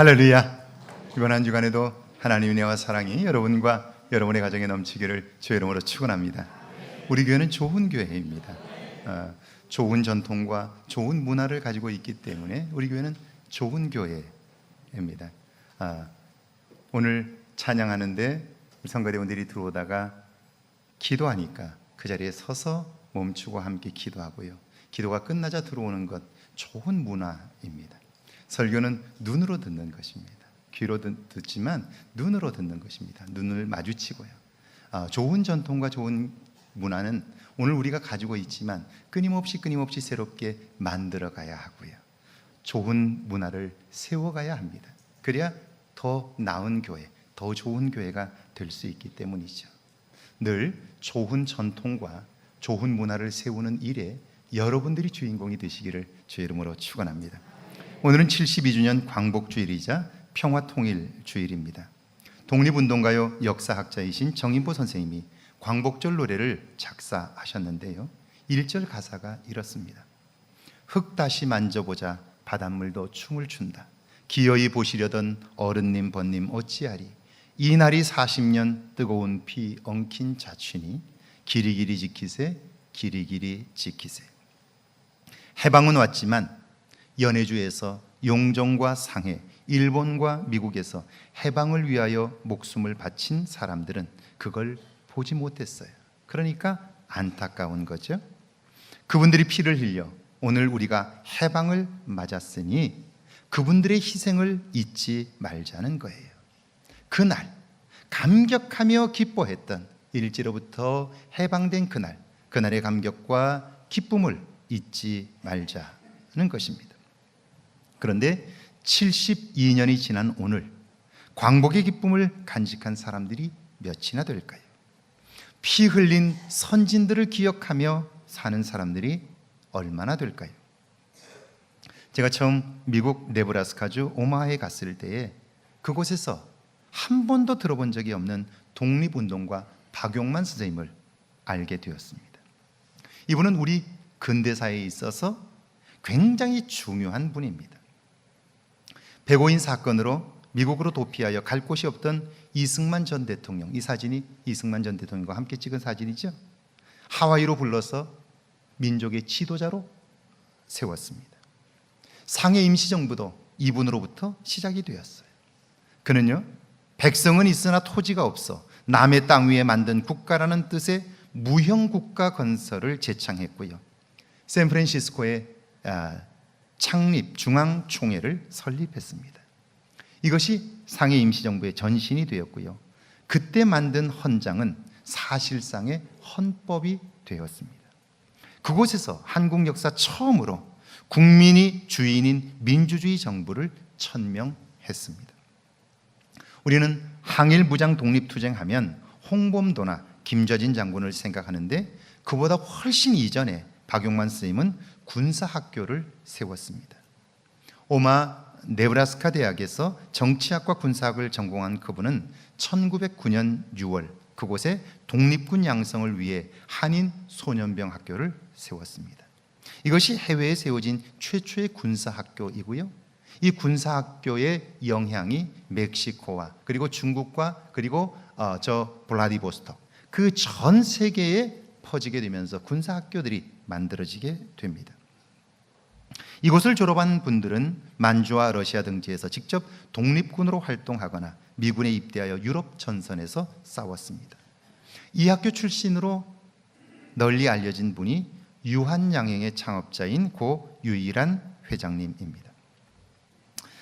할렐루야. 이번 한 주간에도 하나님의 은혜와 사랑이 여러분과 여러분의 가정에 넘치기를 주의 이름으로 축원합니다. 우리 교회는 좋은 교회입니다. 좋은 전통과 좋은 문화를 가지고 있기 때문에 우리 교회는 좋은 교회입니다. 오늘 찬양하는데 성가대원들이 들어오다가 기도하니까 그 자리에 서서 멈추고 함께 기도하고요, 기도가 끝나자 들어오는 것, 좋은 문화입니다. 설교는 눈으로 듣는 것입니다. 귀로 듣지만 눈으로 듣는 것입니다. 눈을 마주치고요. 좋은 전통과 좋은 문화는 오늘 우리가 가지고 있지만 끊임없이 새롭게 만들어 가야 하고요, 좋은 문화를 세워가야 합니다. 그래야 더 나은 교회, 더 좋은 교회가 될 수 있기 때문이죠. 늘 좋은 전통과 좋은 문화를 세우는 일에 여러분들이 주인공이 되시기를 주의 이름으로 축원합니다. 오늘은 72주년 광복주일이자 평화통일주일입니다. 독립운동가요 역사학자이신 정인보 선생님이 광복절 노래를 작사하셨는데요, 1절 가사가 이렇습니다. 흙 다시 만져보자 바닷물도 춤을 춘다. 기어이 보시려던 어른님 번님 어찌하리. 이날이 40년 뜨거운 피 엉킨 자취니 길이길이 지키세 길이길이 지키세. 해방은 왔지만 연해주에서 용정과 상해, 일본과 미국에서 해방을 위하여 목숨을 바친 사람들은 그걸 보지 못했어요. 그러니까 안타까운 거죠. 그분들이 피를 흘려 오늘 우리가 해방을 맞았으니 그분들의 희생을 잊지 말자는 거예요. 그날 감격하며 기뻐했던 일제로부터 해방된 그날의 감격과 기쁨을 잊지 말자는 것입니다. 그런데 72년이 지난 오늘 광복의 기쁨을 간직한 사람들이 몇이나 될까요? 피 흘린 선진들을 기억하며 사는 사람들이 얼마나 될까요? 제가 처음 미국 네브라스카주 오마하에 갔을 때에 그곳에서 한 번도 들어본 적이 없는 독립운동가 박용만 선생님을 알게 되었습니다. 이분은 우리 근대사에 있어서 굉장히 중요한 분입니다. 백오인 사건으로 미국으로 도피하여 갈 곳이 없던 이승만 전 대통령, 이 사진이 이승만 전 대통령과 함께 찍은 사진이죠. 하와이로 불러서 민족의 지도자로 세웠습니다. 상해 임시정부도 이분으로부터 시작이 되었어요. 그는요, 백성은 있으나 토지가 없어 남의 땅 위에 만든 국가라는 뜻의 무형국가 건설을 제창했고요, 샌프란시스코에 창립 중앙총회를 설립했습니다. 이것이 상해 임시정부의 전신이 되었고요, 그때 만든 헌장은 사실상의 헌법이 되었습니다. 그곳에서 한국 역사 처음으로 국민이 주인인 민주주의 정부를 천명했습니다. 우리는 항일 무장 독립투쟁하면 홍범도나 김좌진 장군을 생각하는데 그보다 훨씬 이전에 박용만 선생님은 군사학교를 세웠습니다. 오마 네브라스카 대학에서 정치학과 군사학을 전공한 그분은 1909년 6월 그곳에 독립군 양성을 위해 한인 소년병 학교를 세웠습니다. 이것이 해외에 세워진 최초의 군사학교이고요, 이 군사학교의 영향이 멕시코와 그리고 중국과 그리고 블라디보스톡 그 전 세계에 퍼지게 되면서 군사학교들이 만들어지게 됩니다. 이곳을 졸업한 분들은 만주와 러시아 등지에서 직접 독립군으로 활동하거나 미군에 입대하여 유럽 전선에서 싸웠습니다. 이 학교 출신으로 널리 알려진 분이 유한양행의 창업자인 고 유일한 회장님입니다.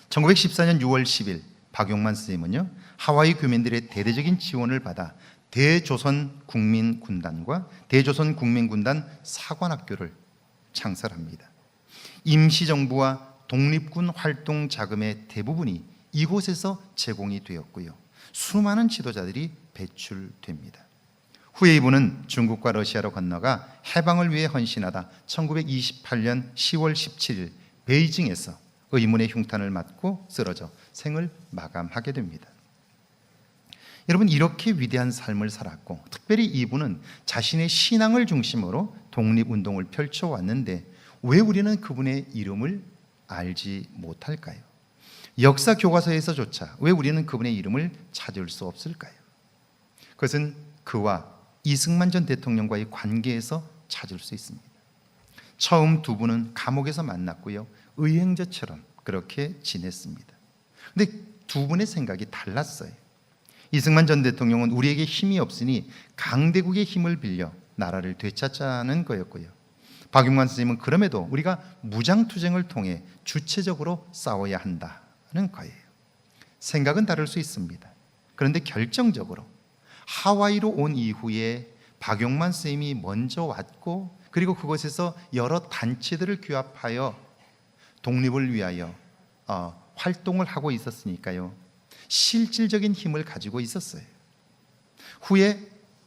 1914년 6월 10일 박용만 선생님은요, 하와이 교민들의 대대적인 지원을 받아 대조선국민군단과 대조선국민군단 사관학교를 창설합니다. 임시정부와 독립군 활동 자금의 대부분이 이곳에서 제공이 되었고요, 수많은 지도자들이 배출됩니다. 후에 이분은 중국과 러시아로 건너가 해방을 위해 헌신하다 1928년 10월 17일 베이징에서 의문의 흉탄을 맞고 쓰러져 생을 마감하게 됩니다. 여러분, 이렇게 위대한 삶을 살았고 특별히 이분은 자신의 신앙을 중심으로 독립운동을 펼쳐왔는데 왜 우리는 그분의 이름을 알지 못할까요? 역사 교과서에서조차 왜 우리는 그분의 이름을 찾을 수 없을까요? 그것은 그와 이승만 전 대통령과의 관계에서 찾을 수 있습니다. 처음 두 분은 감옥에서 만났고요, 의행자처럼 그렇게 지냈습니다. 근데 두 분의 생각이 달랐어요. 이승만 전 대통령은 우리에게 힘이 없으니 강대국의 힘을 빌려 나라를 되찾자는 거였고요, 박용만 선생님은 그럼에도 우리가 무장투쟁을 통해 주체적으로 싸워야 한다는 거예요. 생각은 다를 수 있습니다. 그런데 결정적으로 하와이로 온 이후에 박용만 선생님이 먼저 왔고, 그리고 그곳에서 여러 단체들을 규합하여 독립을 위하여 활동을 하고 있었으니까요, 실질적인 힘을 가지고 있었어요. 후에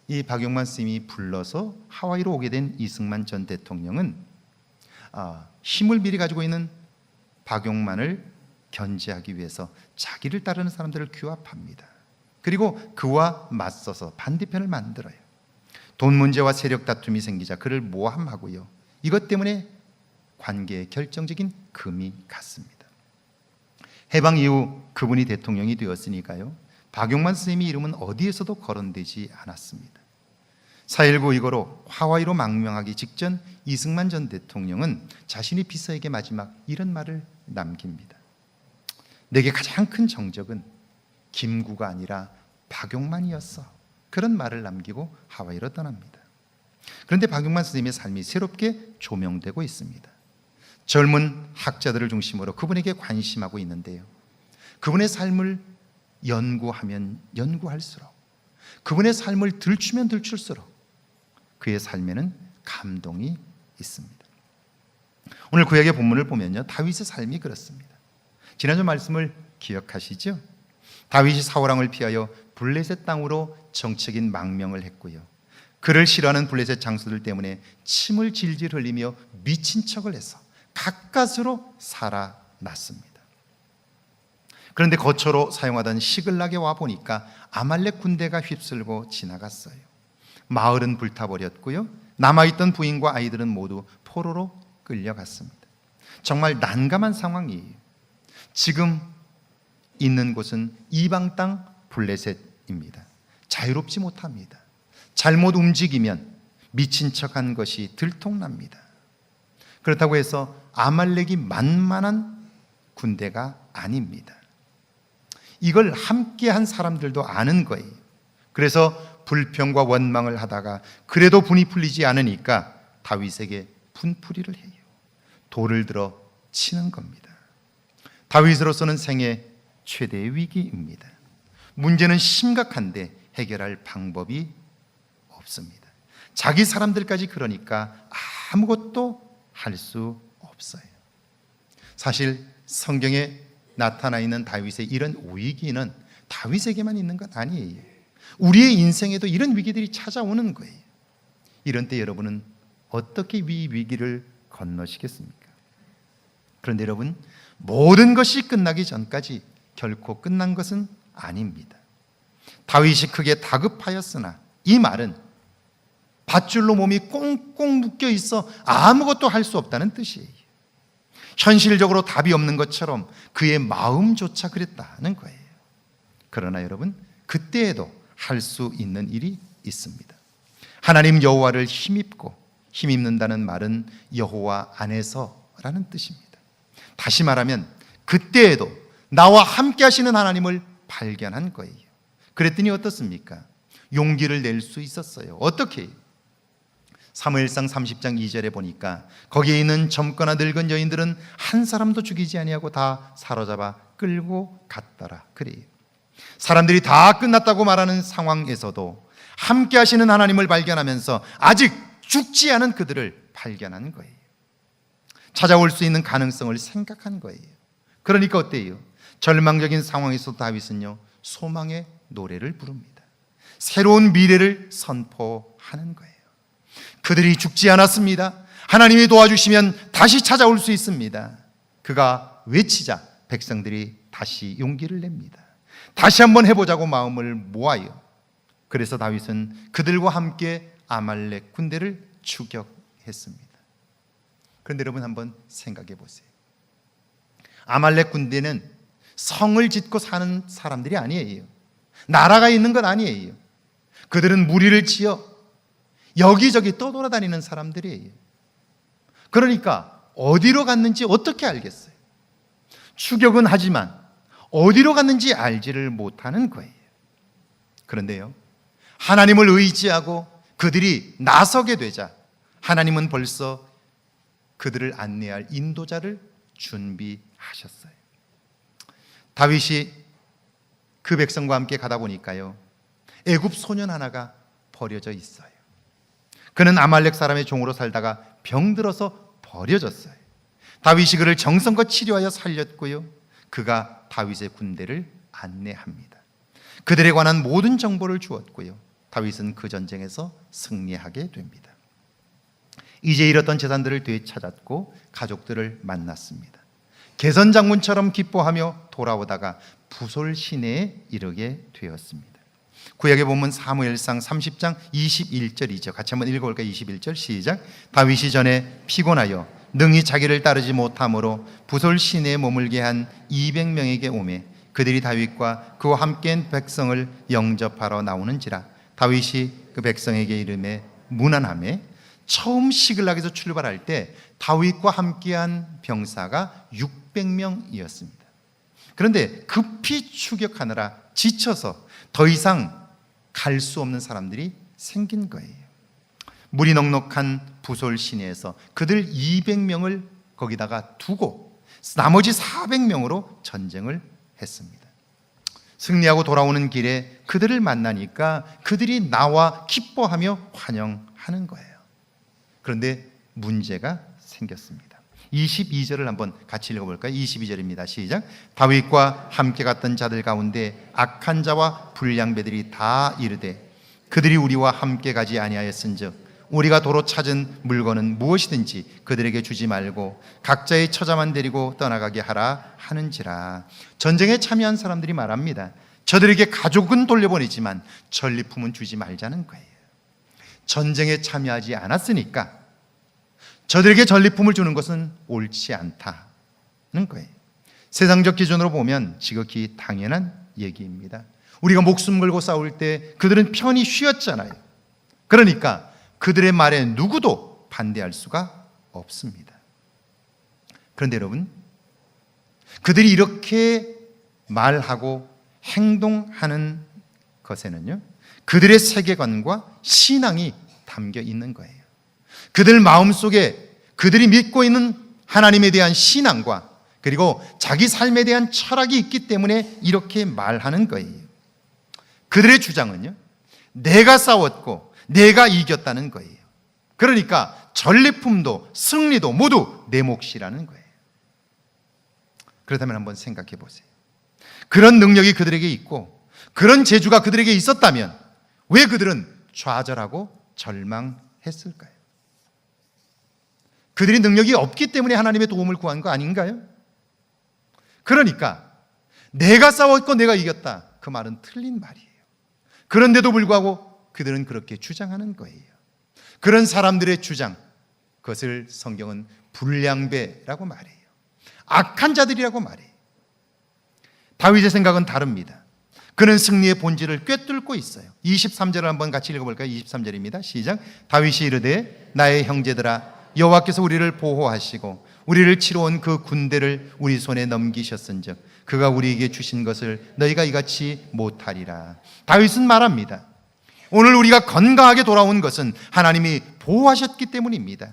이 박용만 선생님이 불러서 하와이로 오게 된 이승만 전 대통령은 힘을 미리 가지고 있는 박용만을 견제하기 위해서 자기를 따르는 사람들을 규합합니다. 그리고 그와 맞서서 반대편을 만들어요. 돈 문제와 세력 다툼이 생기자 그를 모함하고요, 이것 때문에 관계에 결정적인 금이 갔습니다. 해방 이후 그분이 대통령이 되었으니까요, 박용만 선생님의 이름은 어디에서도 거론되지 않았습니다. 4.19 이거로 하와이로 망명하기 직전 이승만 전 대통령은 자신의 비서에게 마지막 이런 말을 남깁니다. 내게 가장 큰 정적은 김구가 아니라 박용만이었어. 그런 말을 남기고 하와이로 떠납니다. 그런데 박용만 선생님의 삶이 새롭게 조명되고 있습니다. 젊은 학자들을 중심으로 그분에게 관심하고 있는데요, 그분의 삶을 연구하면 연구할수록, 그분의 삶을 들추면 들출수록 그의 삶에는 감동이 있습니다. 오늘 구약의 본문을 보면요, 다윗의 삶이 그렇습니다. 지난주 말씀을 기억하시죠? 다윗이 사울왕을 피하여 블레셋 땅으로 정책인 망명을 했고요, 그를 싫어하는 블레셋 장수들 때문에 침을 질질 흘리며 미친 척을 해서 가까스로 살아났습니다. 그런데 거처로 사용하던 시글락에 와 보니까 아말렉 군대가 휩쓸고 지나갔어요. 마을은 불타버렸고요, 남아있던 부인과 아이들은 모두 포로로 끌려갔습니다. 정말 난감한 상황이에요. 지금 있는 곳은 이방 땅 블레셋입니다. 자유롭지 못합니다. 잘못 움직이면 미친 척한 것이 들통납니다. 그렇다고 해서 아말렉이 만만한 군대가 아닙니다. 이걸 함께한 사람들도 아는 거예요. 그래서 불평과 원망을 하다가 그래도 분이 풀리지 않으니까 다윗에게 분풀이를 해요. 돌을 들어 치는 겁니다. 다윗으로서는 생애 최대의 위기입니다. 문제는 심각한데 해결할 방법이 없습니다. 자기 사람들까지 그러니까 아무것도 할 수 없어요. 사실 성경에 나타나 있는 다윗의 이런 위기는 다윗에게만 있는 것 아니에요. 우리의 인생에도 이런 위기들이 찾아오는 거예요. 이런 때 여러분은 어떻게 이 위기를 건너시겠습니까? 그런데 여러분, 모든 것이 끝나기 전까지 결코 끝난 것은 아닙니다. 다윗이 크게 다급하였으나 이 말은 밧줄로 몸이 꽁꽁 묶여 있어 아무것도 할 수 없다는 뜻이에요. 현실적으로 답이 없는 것처럼 그의 마음조차 그랬다는 거예요. 그러나 여러분, 그때에도 할 수 있는 일이 있습니다. 하나님 여호와를 힘입고, 힘입는다는 말은 여호와 안에서라는 뜻입니다. 다시 말하면 그때에도 나와 함께 하시는 하나님을 발견한 거예요. 그랬더니 어떻습니까? 용기를 낼 수 있었어요. 어떻게? 사무엘상 30장 2절에 보니까 거기에 있는 젊거나 늙은 여인들은 한 사람도 죽이지 아니하고 다 사로잡아 끌고 갔더라. 그래요. 사람들이 다 끝났다고 말하는 상황에서도 함께 하시는 하나님을 발견하면서 아직 죽지 않은 그들을 발견한 거예요. 찾아올 수 있는 가능성을 생각한 거예요. 그러니까 어때요? 절망적인 상황에서 다윗은요, 소망의 노래를 부릅니다. 새로운 미래를 선포하는 거예요. 그들이 죽지 않았습니다. 하나님이 도와주시면 다시 찾아올 수 있습니다. 그가 외치자 백성들이 다시 용기를 냅니다. 다시 한번 해보자고 마음을 모아요. 그래서 다윗은 그들과 함께 아말렉 군대를 추격했습니다. 그런데 여러분 한번 생각해 보세요. 아말렉 군대는 성을 짓고 사는 사람들이 아니에요. 나라가 있는 건 아니에요. 그들은 무리를 지어 여기저기 떠돌아다니는 사람들이에요. 그러니까 어디로 갔는지 어떻게 알겠어요? 추격은 하지만 어디로 갔는지 알지를 못하는 거예요. 그런데요, 하나님을 의지하고 그들이 나서게 되자 하나님은 벌써 그들을 안내할 인도자를 준비하셨어요. 다윗이 그 백성과 함께 가다 보니까요, 애굽 소년 하나가 버려져 있어요. 그는 아말렉 사람의 종으로 살다가 병들어서 버려졌어요. 다윗이 그를 정성껏 치료하여 살렸고요, 그가 다윗의 군대를 안내합니다. 그들에 관한 모든 정보를 주었고요, 다윗은 그 전쟁에서 승리하게 됩니다. 이제 잃었던 재산들을 되찾았고 가족들을 만났습니다. 개선장군처럼 기뻐하며 돌아오다가 부솔 시내에 이르게 되었습니다. 구약에 보면 사무엘상 30장 21절이죠. 같이 한번 읽어볼까요? 21절 시작. 다윗이 전에 피곤하여 능히 자기를 따르지 못함으로 부솔 시내에 머물게 한 200명에게 오매 그들이 다윗과 그와 함께한 백성을 영접하러 나오는지라. 다윗이 그 백성에게 이르매 무난하매. 처음 시글락에서 출발할 때 다윗과 함께한 병사가 600명이었습니다. 그런데 급히 추격하느라 지쳐서 더 이상 갈 수 없는 사람들이 생긴 거예요. 물이 넉넉한 부솔 시내에서 그들 200명을 거기다가 두고 나머지 400명으로 전쟁을 했습니다. 승리하고 돌아오는 길에 그들을 만나니까 그들이 나와 기뻐하며 환영하는 거예요. 그런데 문제가 생겼습니다. 22절을 한번 같이 읽어볼까요? 22절입니다. 시작. 다윗과 함께 갔던 자들 가운데 악한 자와 불량배들이 다 이르되 그들이 우리와 함께 가지 아니하였은즉 우리가 도로 찾은 물건은 무엇이든지 그들에게 주지 말고 각자의 처자만 데리고 떠나가게 하라 하는지라. 전쟁에 참여한 사람들이 말합니다. 저들에게 가족은 돌려보내지만 전리품은 주지 말자는 거예요. 전쟁에 참여하지 않았으니까 저들에게 전리품을 주는 것은 옳지 않다는 거예요. 세상적 기준으로 보면 지극히 당연한 얘기입니다. 우리가 목숨 걸고 싸울 때 그들은 편히 쉬었잖아요. 그러니까 그들의 말에 누구도 반대할 수가 없습니다. 그런데 여러분, 그들이 이렇게 말하고 행동하는 것에는요, 그들의 세계관과 신앙이 담겨 있는 거예요. 그들 마음속에 그들이 믿고 있는 하나님에 대한 신앙과 그리고 자기 삶에 대한 철학이 있기 때문에 이렇게 말하는 거예요. 그들의 주장은요, 내가 싸웠고 내가 이겼다는 거예요. 그러니까 전리품도 승리도 모두 내 몫이라는 거예요. 그렇다면 한번 생각해 보세요. 그런 능력이 그들에게 있고 그런 재주가 그들에게 있었다면 왜 그들은 좌절하고 절망했을까요? 그들이 능력이 없기 때문에 하나님의 도움을 구한 거 아닌가요? 그러니까 내가 싸웠고 내가 이겼다, 그 말은 틀린 말이에요. 그런데도 불구하고 그들은 그렇게 주장하는 거예요. 그런 사람들의 주장, 그것을 성경은 불량배라고 말해요. 악한 자들이라고 말해요. 다윗의 생각은 다릅니다. 그는 승리의 본질을 꿰뚫고 있어요. 23절을 한번 같이 읽어볼까요? 23절입니다. 시작. 다윗이 이르되 나의 형제들아 여호와께서 우리를 보호하시고 우리를 치러 온 그 군대를 우리 손에 넘기셨은즉 그가 우리에게 주신 것을 너희가 이같이 못하리라. 다윗은 말합니다. 오늘 우리가 건강하게 돌아온 것은 하나님이 보호하셨기 때문입니다.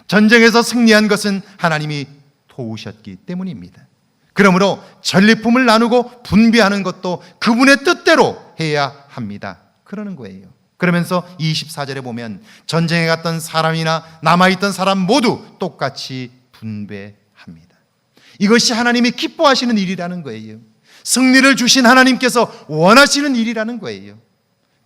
전쟁에서 승리한 것은 하나님이 도우셨기 때문입니다. 그러므로 전리품을 나누고 분배하는 것도 그분의 뜻대로 해야 합니다. 그러는 거예요. 그러면서 24절에 보면 전쟁에 갔던 사람이나 남아있던 사람 모두 똑같이 분배합니다. 이것이 하나님이 기뻐하시는 일이라는 거예요. 승리를 주신 하나님께서 원하시는 일이라는 거예요.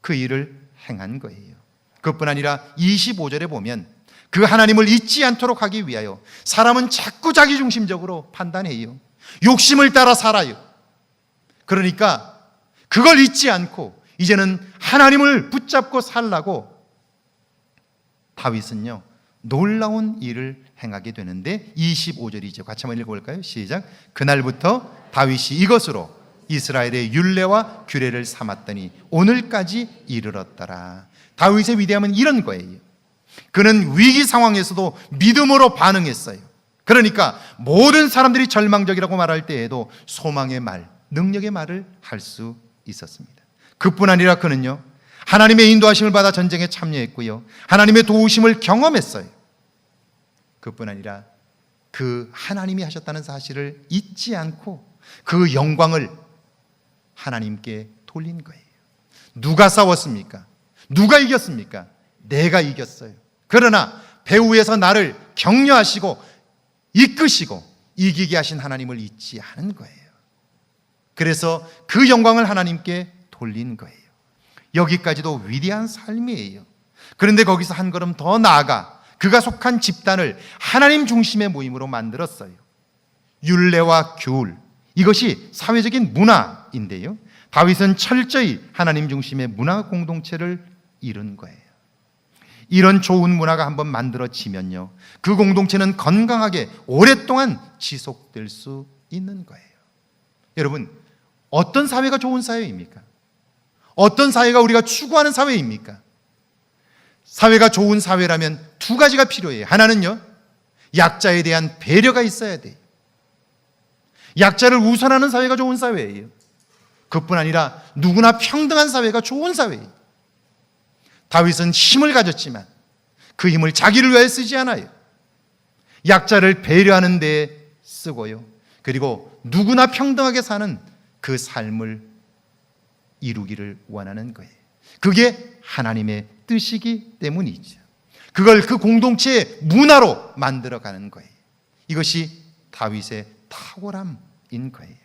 그 일을 행한 거예요. 그것뿐 아니라 25절에 보면 그 하나님을 잊지 않도록 하기 위하여 사람은 자꾸 자기중심적으로 판단해요. 욕심을 따라 살아요. 그러니까 그걸 잊지 않고 이제는 하나님을 붙잡고 살라고 다윗은요, 놀라운 일을 행하게 되는데 25절이죠. 같이 한번 읽어볼까요? 시작. 그날부터 다윗이 이것으로 이스라엘의 율례와 규례를 삼았더니 오늘까지 이르렀더라. 다윗의 위대함은 이런 거예요. 그는 위기 상황에서도 믿음으로 반응했어요. 그러니까 모든 사람들이 절망적이라고 말할 때에도 소망의 말, 능력의 말을 할 수 있었습니다. 그뿐 아니라 그는요, 하나님의 인도하심을 받아 전쟁에 참여했고요, 하나님의 도우심을 경험했어요. 그뿐 아니라 그 하나님이 하셨다는 사실을 잊지 않고 그 영광을 하나님께 돌린 거예요. 누가 싸웠습니까? 누가 이겼습니까? 내가 이겼어요. 그러나 배후에서 나를 격려하시고 이끄시고 이기게 하신 하나님을 잊지 않은 거예요. 그래서 그 영광을 하나님께 돌린 거예요. 여기까지도 위대한 삶이에요. 그런데 거기서 한 걸음 더 나아가 그가 속한 집단을 하나님 중심의 모임으로 만들었어요. 율례와 규율, 이것이 사회적인 문화인데요, 다윗은 철저히 하나님 중심의 문화 공동체를 이룬 거예요. 이런 좋은 문화가 한번 만들어지면요, 그 공동체는 건강하게 오랫동안 지속될 수 있는 거예요. 여러분, 어떤 사회가 좋은 사회입니까? 어떤 사회가 우리가 추구하는 사회입니까? 사회가 좋은 사회라면 두 가지가 필요해요. 하나는요, 약자에 대한 배려가 있어야 돼요. 약자를 우선하는 사회가 좋은 사회예요. 그뿐 아니라 누구나 평등한 사회가 좋은 사회예요. 다윗은 힘을 가졌지만 그 힘을 자기를 위해 쓰지 않아요. 약자를 배려하는 데 쓰고요, 그리고 누구나 평등하게 사는 그 삶을 이루기를 원하는 거예요. 그게 하나님의 뜻이기 때문이죠. 그걸 그 공동체의 문화로 만들어가는 거예요. 이것이 다윗의 탁월함인 거예요.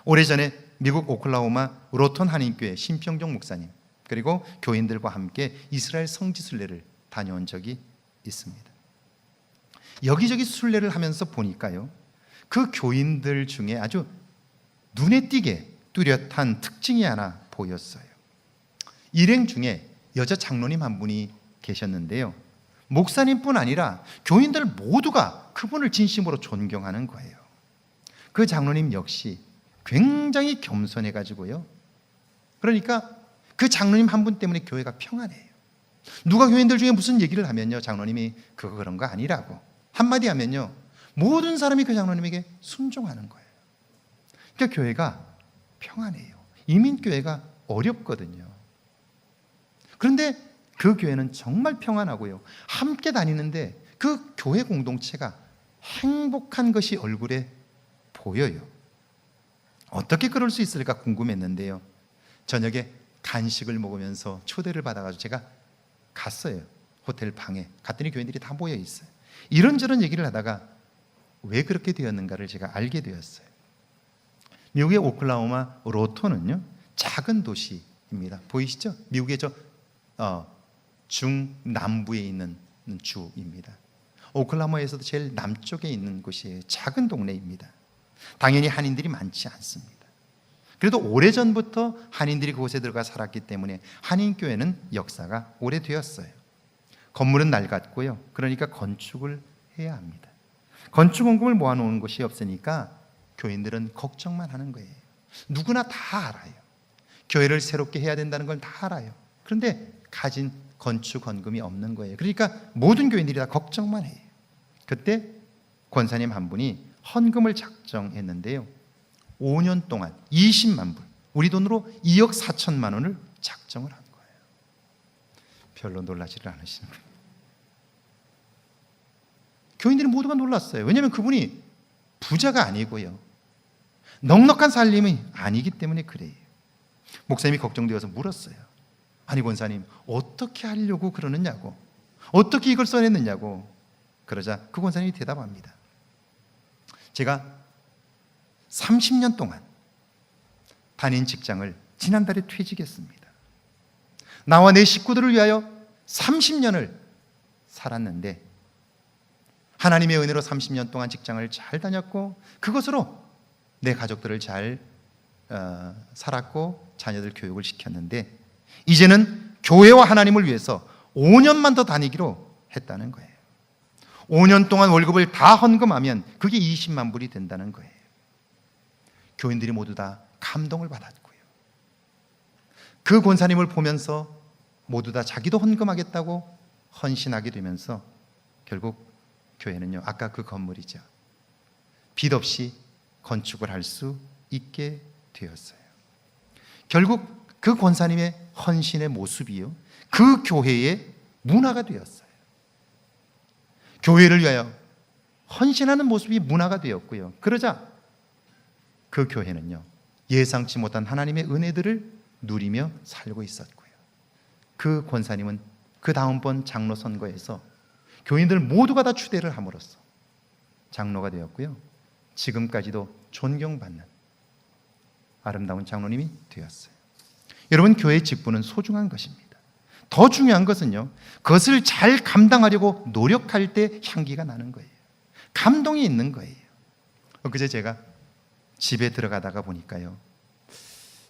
오래전에 미국 오클라호마 로톤 한인교회 심평종 목사님, 그리고 교인들과 함께 이스라엘 성지순례를 다녀온 적이 있습니다. 여기저기 순례를 하면서 보니까요, 그 교인들 중에 아주 눈에 띄게 뚜렷한 특징이 하나 보였어요. 일행 중에 여자 장로님 한 분이 계셨는데요, 목사님뿐 아니라 교인들 모두가 그분을 진심으로 존경하는 거예요. 그 장로님 역시 굉장히 겸손해가지고요, 그러니까 그 장로님 한 분 때문에 교회가 평안해요. 누가 교인들 중에 무슨 얘기를 하면요, 장로님이 그거 그런 거 아니라고 한마디 하면요, 모든 사람이 그 장로님에게 순종하는 거예요. 그러니까 교회가 평안해요. 이민교회가 어렵거든요. 그런데 그 교회는 정말 평안하고요, 함께 다니는데 그 교회 공동체가 행복한 것이 얼굴에 보여요. 어떻게 그럴 수 있을까 궁금했는데요, 저녁에 간식을 먹으면서 초대를 받아가지고 제가 갔어요. 호텔 방에 갔더니 교인들이 다 모여 있어요. 이런저런 얘기를 하다가 왜 그렇게 되었는가를 제가 알게 되었어요. 미국의 오클라호마 로톤은요, 작은 도시입니다. 보이시죠? 미국의 중남부에 있는 주입니다. 오클라호마에서도 제일 남쪽에 있는 곳이에요. 작은 동네입니다. 당연히 한인들이 많지 않습니다. 그래도 오래전부터 한인들이 그곳에 들어가 살았기 때문에 한인교회는 역사가 오래되었어요. 건물은 낡았고요, 그러니까 건축을 해야 합니다. 건축 원금을 모아놓은 곳이 없으니까 교인들은 걱정만 하는 거예요. 누구나 다 알아요. 교회를 새롭게 해야 된다는 걸 다 알아요. 그런데 가진 건축 원금이 없는 거예요. 그러니까 모든 교인들이 다 걱정만 해요. 그때 권사님 한 분이 헌금을 작정했는데요, 5년 동안 20만 불, 우리 돈으로 2억 4천만 원을 작정을 한 거예요. 별로 놀라지를 않으시는 거예요. 교인들이 모두가 놀랐어요. 왜냐하면 그분이 부자가 아니고요, 넉넉한 살림이 아니기 때문에 그래요. 목사님이 걱정되어서 물었어요. 아니 권사님, 어떻게 하려고 그러느냐고, 어떻게 이걸 써냈느냐고. 그러자 그 권사님이 대답합니다. 제가 30년 동안 다닌 직장을 지난달에 퇴직했습니다. 나와 내 식구들을 위하여 30년을 살았는데 하나님의 은혜로 30년 동안 직장을 잘 다녔고 그것으로 내 가족들을 잘 살았고 자녀들 교육을 시켰는데 이제는 교회와 하나님을 위해서 5년만 더 다니기로 했다는 거예요. 5년 동안 월급을 다 헌금하면 그게 20만 불이 된다는 거예요. 교인들이 모두 다 감동을 받았고요. 그 권사님을 보면서 모두 다 자기도 헌금하겠다고 헌신하게 되면서 결국 교회는요, 아까 그 건물이죠, 빚 없이 건축을 할 수 있게 되었어요. 결국 그 권사님의 헌신의 모습이요, 그 교회의 문화가 되었어요. 교회를 위하여 헌신하는 모습이 문화가 되었고요. 그러자 그 교회는요, 예상치 못한 하나님의 은혜들을 누리며 살고 있었고요. 그 권사님은 그 다음번 장로 선거에서 교인들 모두가 다 추대를 함으로써 장로가 되었고요. 지금까지도 존경받는 아름다운 장로님이 되었어요. 여러분, 교회의 직분은 소중한 것입니다. 더 중요한 것은요, 그것을 잘 감당하려고 노력할 때 향기가 나는 거예요. 감동이 있는 거예요. 그제 제가 집에 들어가다가 보니까요,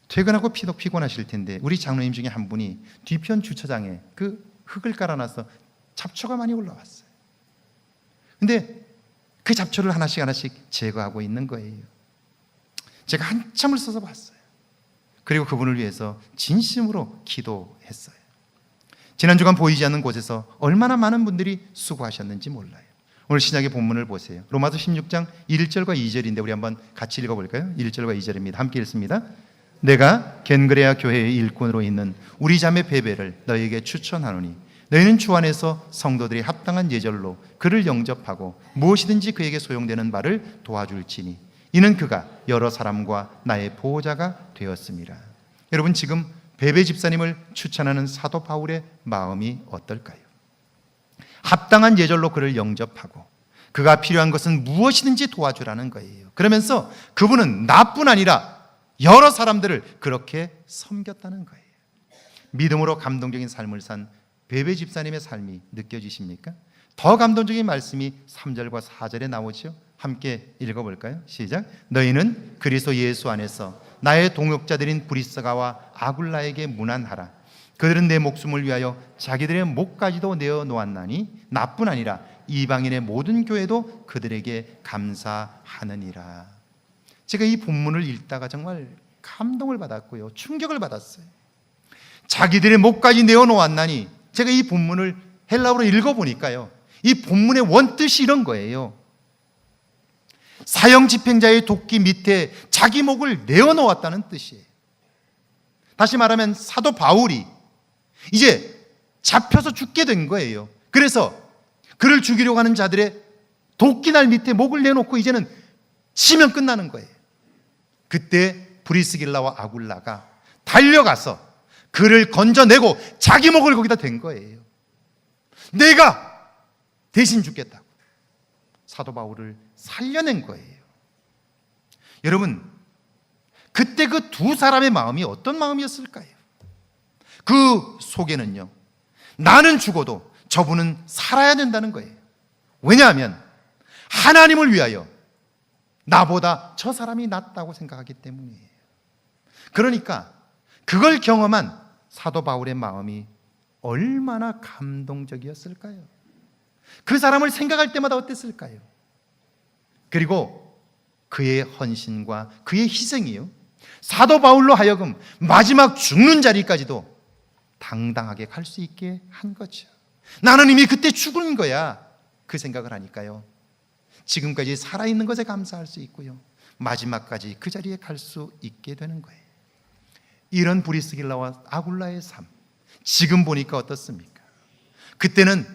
퇴근하고 피곤하실 텐데 우리 장로님 중에 한 분이 뒤편 주차장에 그 흙을 깔아놔서 잡초가 많이 올라왔어요. 근데 그 잡초를 하나씩 제거하고 있는 거예요. 제가 한참을 서서 봤어요. 그리고 그분을 위해서 진심으로 기도했어요. 지난 주간 보이지 않는 곳에서 얼마나 많은 분들이 수고하셨는지 몰라요. 오늘 신약의 본문을 보세요. 로마서 16장 1절과 2절인데 우리 한번 같이 읽어볼까요? 1절과 2절입니다. 함께 읽습니다. 내가 겐그레아 교회의 일꾼으로 있는 우리 자매 베베를 너에게 추천하노니 너희는 주 안에서 성도들이 합당한 예절로 그를 영접하고 무엇이든지 그에게 소용되는 바를 도와줄지니 이는 그가 여러 사람과 나의 보호자가 되었습니다. 여러분, 지금 베베 집사님을 추천하는 사도 바울의 마음이 어떨까요? 합당한 예절로 그를 영접하고 그가 필요한 것은 무엇이든지 도와주라는 거예요. 그러면서 그분은 나뿐 아니라 여러 사람들을 그렇게 섬겼다는 거예요. 믿음으로 감동적인 삶을 산 베베 집사님의 삶이 느껴지십니까? 더 감동적인 말씀이 3절과 4절에 나오죠. 함께 읽어볼까요? 시작. 너희는 그리스도 예수 안에서 나의 동역자들인 브리스가와 아굴라에게 문안하라. 그들은 내 목숨을 위하여 자기들의 목까지도 내어놓았나니 나뿐 아니라 이방인의 모든 교회도 그들에게 감사하느니라. 제가 이 본문을 읽다가 정말 감동을 받았고요, 충격을 받았어요. 자기들의 목까지 내어놓았나니, 제가 이 본문을 헬라어로 읽어보니까요, 이 본문의 원뜻이 이런 거예요. 사형 집행자의 도끼 밑에 자기 목을 내어놓았다는 뜻이에요. 다시 말하면 사도 바울이 이제 잡혀서 죽게 된 거예요. 그래서 그를 죽이려고 하는 자들의 도끼날 밑에 목을 내놓고 이제는 치면 끝나는 거예요. 그때 브리스길라와 아굴라가 달려가서 그를 건져내고 자기 목을 거기다 댄 거예요. 내가 대신 죽겠다고 사도 바울을 살려낸 거예요. 여러분, 그때 그 두 사람의 마음이 어떤 마음이었을까요? 그 속에는요, 나는 죽어도 저분은 살아야 된다는 거예요. 왜냐하면 하나님을 위하여 나보다 저 사람이 낫다고 생각하기 때문이에요. 그러니까 그걸 경험한 사도 바울의 마음이 얼마나 감동적이었을까요? 그 사람을 생각할 때마다 어땠을까요? 그리고 그의 헌신과 그의 희생이요, 사도 바울로 하여금 마지막 죽는 자리까지도 당당하게 갈 수 있게 한 거죠. 나는 이미 그때 죽은 거야, 그 생각을 하니까요, 지금까지 살아있는 것에 감사할 수 있고요, 마지막까지 그 자리에 갈 수 있게 되는 거예요. 이런 브리스길라와 아굴라의 삶, 지금 보니까 어떻습니까? 그때는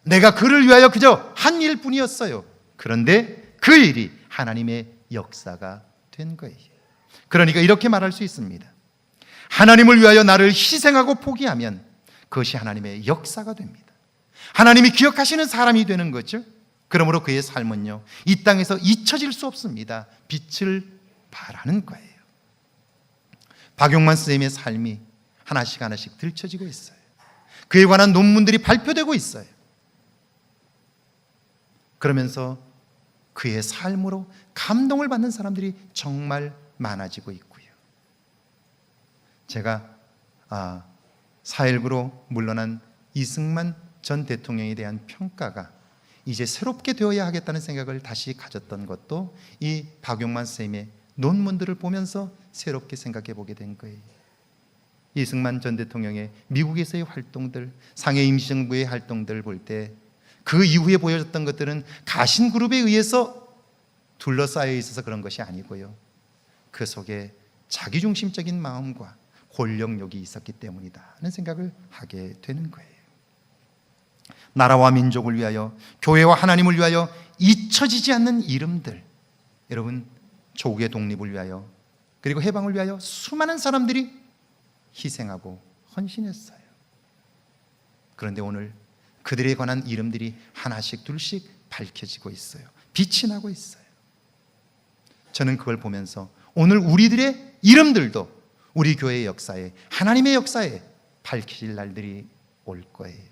내가 그를 위하여 그저 한 일뿐이었어요. 그런데 그 일이 하나님의 역사가 된 거예요. 그러니까 이렇게 말할 수 있습니다. 하나님을 위하여 나를 희생하고 포기하면 그것이 하나님의 역사가 됩니다. 하나님이 기억하시는 사람이 되는 거죠. 그러므로 그의 삶은요, 이 땅에서 잊혀질 수 없습니다. 빛을 발하는 거예요. 박용만 선생님의 삶이 하나씩 하나씩 들춰지고 있어요. 그에 관한 논문들이 발표되고 있어요. 그러면서 그의 삶으로 감동을 받는 사람들이 정말 많아지고 있고요. 제가 4.19로 물러난 이승만 전 대통령에 대한 평가가 이제 새롭게 되어야 하겠다는 생각을 다시 가졌던 것도 이 박용만 선생님의 논문들을 보면서 새롭게 생각해 보게 된 거예요. 이승만 전 대통령의 미국에서의 활동들, 상해 임시정부의 활동들을 볼 때 그 이후에 보여줬던 것들은 가신그룹에 의해서 둘러싸여 있어서 그런 것이 아니고요, 그 속에 자기중심적인 마음과 권력욕이 있었기 때문이다 하는 생각을 하게 되는 거예요. 나라와 민족을 위하여, 교회와 하나님을 위하여 잊혀지지 않는 이름들, 여러분, 조국의 독립을 위하여 그리고 해방을 위하여 수많은 사람들이 희생하고 헌신했어요. 그런데 오늘 그들에 관한 이름들이 하나씩 둘씩 밝혀지고 있어요. 빛이 나고 있어요. 저는 그걸 보면서 오늘 우리들의 이름들도 우리 교회의 역사에, 하나님의 역사에 밝혀질 날들이 올 거예요.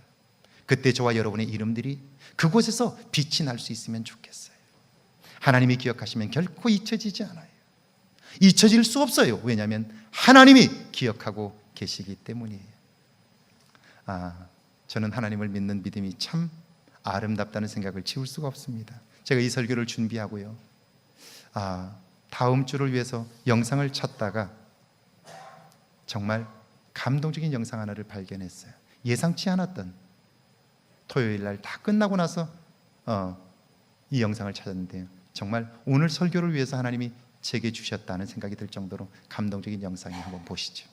그때 저와 여러분의 이름들이 그곳에서 빛이 날 수 있으면 좋겠어요. 하나님이 기억하시면 결코 잊혀지지 않아요. 잊혀질 수 없어요. 왜냐하면 하나님이 기억하고 계시기 때문이에요. 저는 하나님을 믿는 믿음이 참 아름답다는 생각을 지울 수가 없습니다. 제가 이 설교를 준비하고요, 다음 주를 위해서 영상을 찾다가 정말 감동적인 영상 하나를 발견했어요. 예상치 않았던, 토요일 날 다 끝나고 나서 이 영상을 찾았는데요, 정말 오늘 설교를 위해서 하나님이 제게 주셨다는 생각이 들 정도로 감동적인 영상이, 한번 보시죠.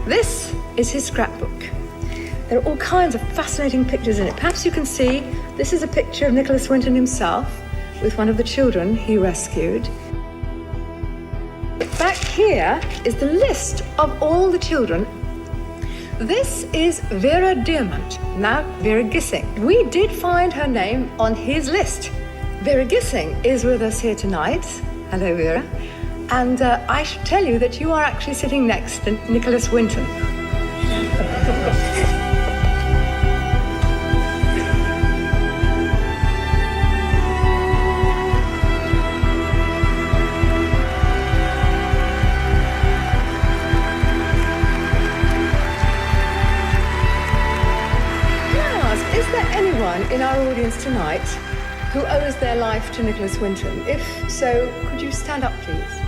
This is his scrapbook. There are all kinds of fascinating pictures in it. Perhaps you can see this is a picture of Nicholas Winton himself with one of the children he rescued. Back here is the list of all the children. This is Vera Diamant, now Vera Gissing. We did find her name on his list. Vera Gissing is with us here tonight. Hello, Vera. And I should tell you that you are actually sitting next to Nicholas Winton. Is there anyone in our audience tonight who owes their life to Nicholas Winton? If so, could you stand up, please?